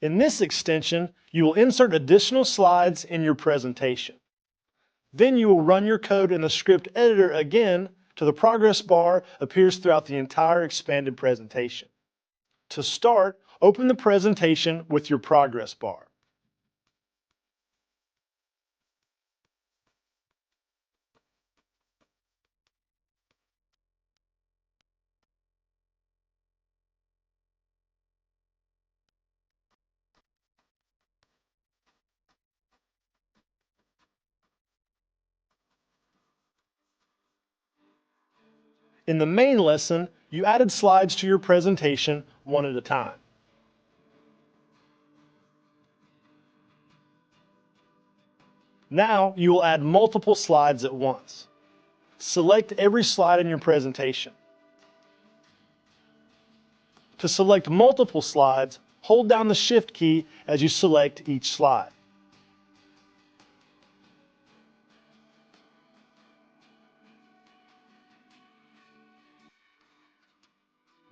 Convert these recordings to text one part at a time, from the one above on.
In this extension, you will insert additional slides in your presentation. Then you will run your code in the script editor again till the progress bar appears throughout the entire expanded presentation. To start, open the presentation with your progress bar. In the main lesson, you added slides to your presentation one at a time. Now you will add multiple slides at once. Select every slide in your presentation. To select multiple slides, hold down the Shift key as you select each slide.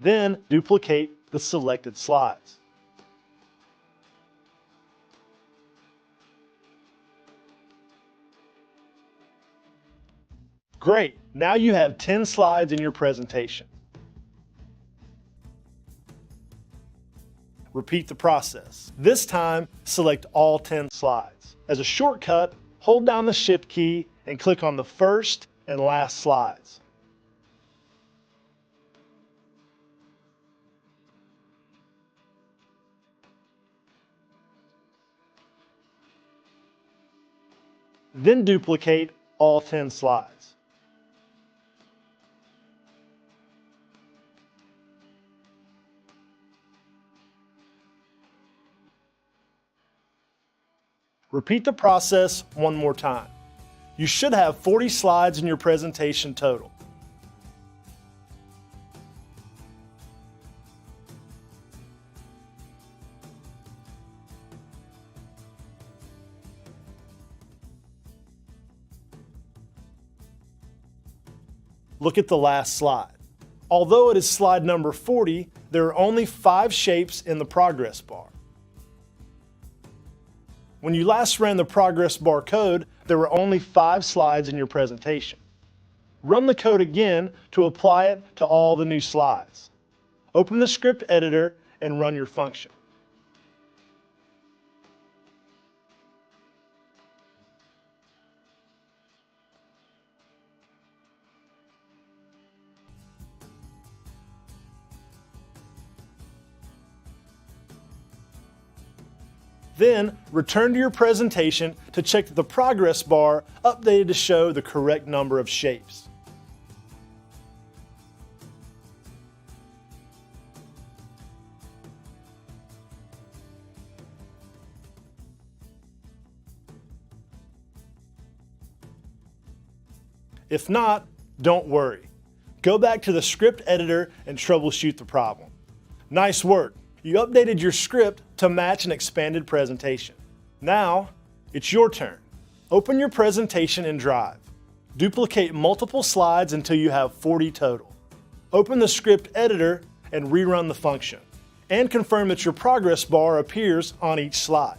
Then duplicate the selected slides. Great, now you have 10 slides in your presentation. Repeat the process. This time, select all 10 slides. As a shortcut, hold down the Shift key and click on the first and last slides. Then duplicate all 10 slides. Repeat the process one more time. You should have 40 slides in your presentation total. Look at the last slide. Although it is slide number 40, there are only 5 shapes in the progress bar. When you last ran the progress bar code, there were only 5 slides in your presentation. Run the code again to apply it to all the new slides. Open the script editor and run your function. Then, return to your presentation to check that the progress bar updated to show the correct number of shapes. If not, don't worry. Go back to the script editor and troubleshoot the problem. Nice work! You updated your script to match an expanded presentation. Now, it's your turn. Open your presentation in Drive. Duplicate multiple slides until you have 40 total. Open the script editor and rerun the function. And confirm that your progress bar appears on each slide.